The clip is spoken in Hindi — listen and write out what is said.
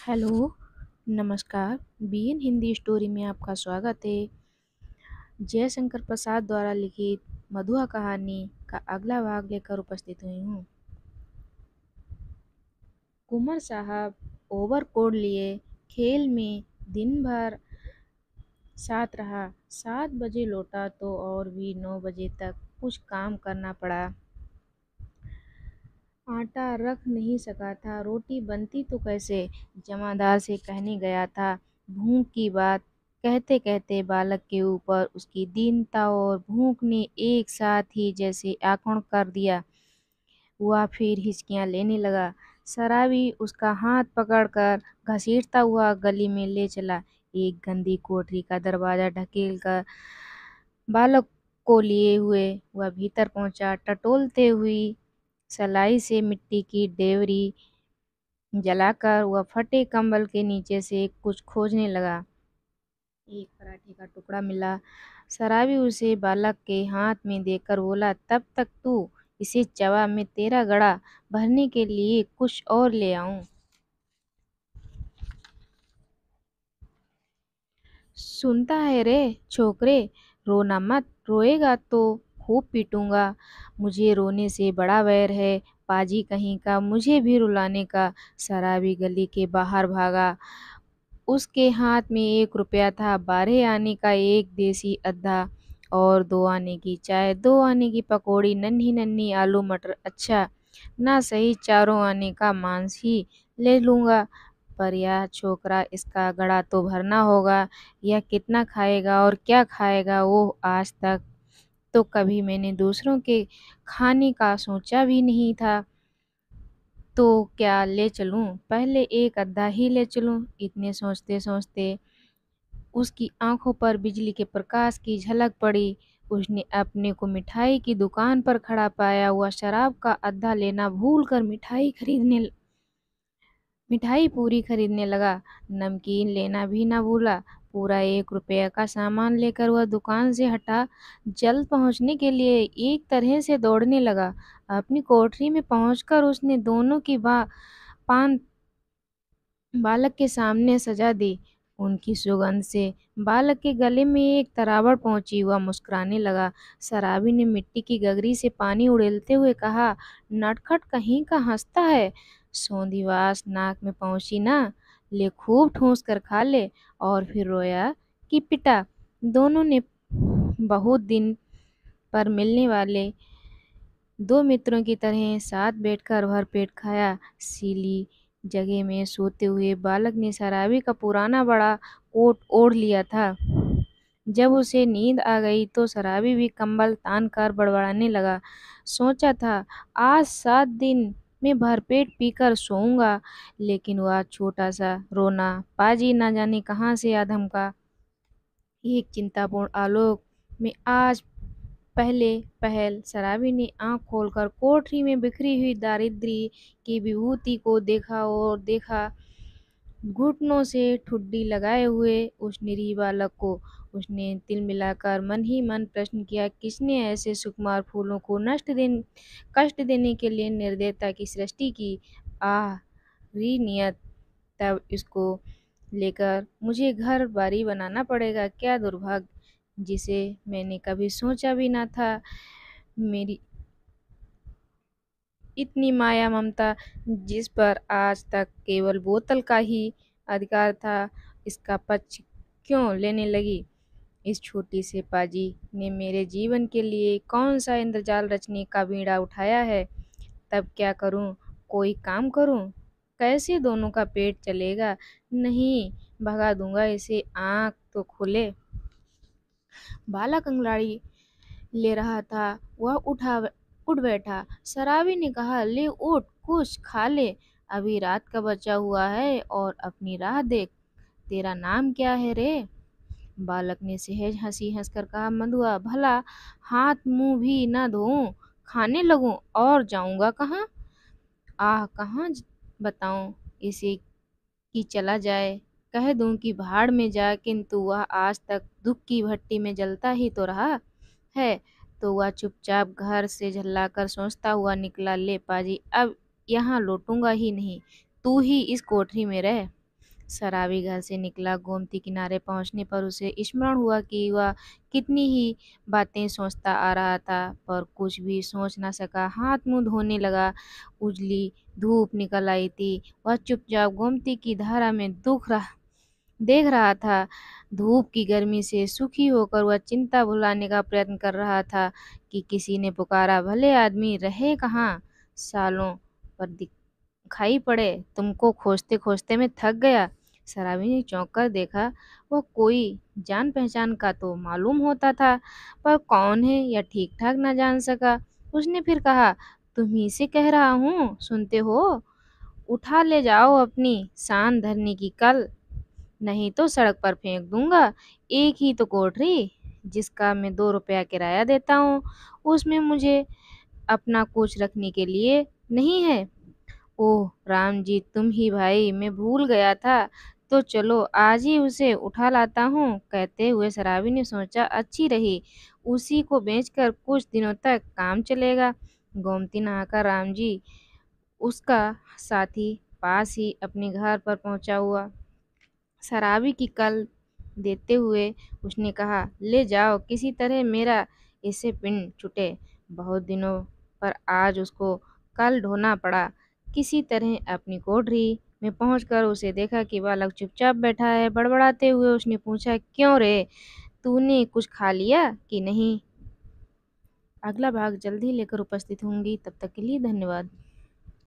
हेलो, नमस्कार। बीएन हिंदी स्टोरी में आपका स्वागत है। जयशंकर प्रसाद द्वारा लिखित मधुआ कहानी का अगला भाग लेकर उपस्थित हुई हूँ। कुंवर साहब ओवरकोट लिए खेल में दिन भर साथ रहा। 7 बजे लौटा तो और भी 9 बजे तक कुछ काम करना पड़ा। आटा रख नहीं सका था, रोटी बनती तो कैसे? जमादार से कहने गया था। भूख की बात कहते कहते बालक के ऊपर उसकी दीनता और भूख ने एक साथ ही जैसे आक्रमण कर दिया। वह फिर हिचकियां लेने लगा। शराबी उसका हाथ पकड़कर घसीटता हुआ गली में ले चला। एक गंदी कोठरी का दरवाजा ढकेल कर बालक को लिए हुए वह भीतर पहुंचा। टटोलते हुई सलाई से मिट्टी की डेवरी जलाकर वह फटे कंबल के नीचे से कुछ खोजने लगा। एक पराठे का टुकड़ा मिला। शराबी उसे बालक के हाथ में देकर बोला, तब तक तू इसे चबा, मैं तेरा गड़ा भरने के लिए कुछ और ले आऊं। सुनता है रे छोकरे, रोना मत, रोएगा तो खूब पीटूंगा। मुझे रोने से बड़ा वैर है पाजी कहीं का, मुझे भी रुलाने का। शराबी गली के बाहर भागा। उसके हाथ में 1 रुपया था। 12 आने का एक देसी अद्धा और 2 आने की चाय, 2 आने की पकौड़ी, नन्ही नन्ही आलू मटर। अच्छा ना सही 4 आने का मांस ही ले लूंगा, पर यह छोकरा इसका गड़ा तो भरना होगा। यह कितना खाएगा और क्या खाएगा, वो आज तक तो कभी मैंने दूसरों के खाने का सोचा भी नहीं था। तो क्या ले चलूं? पहले एक अद्धा ही ले चलूं? इतने सोचते सोचते उसकी आंखों पर बिजली के प्रकाश की झलक पड़ी। उसने अपने को मिठाई की दुकान पर खड़ा पाया। वह शराब का अद्धा लेना भूलकर मिठाई पूरी खरीदने लगा। नमकीन लेना भी ना भूला। पूरा 1 रुपया का सामान लेकर वह दुकान से हटा। जल्द पहुंचने के लिए एक तरह से दौड़ने लगा। अपनी कोठरी में पहुंचकर उसने दोनों की पान बालक के सामने सजा दी। उनकी सुगंध से बालक के गले में एक तरावट पहुंची। वह मुस्कुराने लगा। शराबी ने मिट्टी की गगरी से पानी उड़ेलते हुए कहा, नटखट कहीं का हंसता है। सौंधीवास नाक में पहुंची ना, ले खूब ठूंस कर खा ले। और फिर रोया कि पिटा। दोनों ने बहुत दिन पर मिलने वाले दो मित्रों की तरह साथ बैठकर भरपेट खाया। सीली जगह में सोते हुए बालक ने शराबी का पुराना बड़ा कोट ओढ़ लिया था। जब उसे नींद आ गई तो शराबी भी कंबल तान कर बड़बड़ाने लगा। सोचा था आज 7 दिन में भरपेट पीकर सोऊंगा, लेकिन वह छोटा सा रोना पाजी न जाने कहाँ से आ धमका। एक चिंतापूर्ण आलोक में आज पहले पहल शराबी ने आंख खोलकर कोठरी में बिखरी हुई दारिद्र्य की विभूति को देखा और देखा। घुटनों से ठुड्डी लगाए हुए उस निरीह बालक को उसने तिल मिलाकर मन ही मन प्रश्न किया, किसने ऐसे सुकुमार फूलों को कष्ट देने के लिए निर्दयता की सृष्टि की? आह री नियत, तब इसको लेकर मुझे घर बारी बनाना पड़ेगा। क्या दुर्भाग्य, जिसे मैंने कभी सोचा भी ना था। मेरी इतनी माया ममता, जिस पर आज तक केवल बोतल का ही अधिकार था, इसका पक्ष क्यों लेने लगी? इस छोटी से पाजी ने मेरे जीवन के लिए कौन सा इंद्रजाल रचने का बीड़ा उठाया है? तब क्या करूं? कोई काम करूं? कैसे दोनों का पेट चलेगा? नहीं, भगा दूंगा इसे, आंख तो खोले। बालक अंगड़ाई ले रहा था। वह उठ बैठा। शराबी ने कहा, ले उठ, कुछ खा ले, अभी रात का बचा हुआ है और अपनी राह देख। तेरा नाम क्या है रे? बालक ने सहज हंसी हंसकर कहा, मधुआ। भला हाथ मुंह भी न धोऊं, खाने लगूं और जाऊंगा कहाँ? आह कहाँ बताऊं इसे कि चला जाए, कह दूं कि भाड़ में जा, किंतु वह आज तक दुख की भट्टी में जलता ही तो रहा है। तो वह चुपचाप घर से झल्लाकर सोचता हुआ निकला, ले पाजी, अब यहाँ लौटूंगा ही नहीं, तू ही इस कोठरी में रह। शराबी घर से निकला। गोमती किनारे पहुंचने पर उसे स्मरण हुआ कि वह कितनी ही बातें सोचता आ रहा था, पर कुछ भी सोच ना सका। हाथ मुंह धोने लगा। उजली धूप निकल आई थी। वह चुपचाप गोमती की धारा में देख रहा था। धूप की गर्मी से सुखी होकर वह चिंता भुलाने का प्रयत्न कर रहा था कि किसी ने पुकारा, भले आदमी रहे कहाँ, सालों पर दिखाई पड़े, तुमको खोजते खोजते मैं थक गया। शराबी ने चौंक कर देखा। वह कोई जान पहचान का तो मालूम होता था, पर कौन है यह ठीक ठाक न जान सका। उसने फिर कहा, तुम्ही से कह रहा हूँ, सुनते हो? उठा ले जाओ अपनी शान धरने की कल, नहीं तो सड़क पर फेंक दूंगा। एक ही तो कोठरी जिसका मैं 2 रुपया किराया देता हूँ, उसमें मुझे अपना कुछ रखने के लिए नहीं है। ओह राम जी, तुम ही भाई, मैं भूल गया था। तो चलो आज ही उसे उठा लाता हूँ। कहते हुए शराबी ने सोचा, अच्छी रही, उसी को बेचकर कुछ दिनों तक काम चलेगा। गोमती नहाकर राम जी उसका साथी पास ही अपने घर पर पहुंचा हुआ। शराबी की कल देते हुए उसने कहा, ले जाओ, किसी तरह मेरा इससे पिंड छूटे। बहुत दिनों पर आज उसको कल ढोना पड़ा। किसी तरह अपनी कोठरी में पहुंचकर उसे देखा कि बालक चुपचाप बैठा है। बड़बड़ाते हुए उसने पूछा, क्यों रे, तूने कुछ खा लिया कि नहीं? अगला भाग जल्द ही लेकर उपस्थित होंगी। तब तक के लिए धन्यवाद।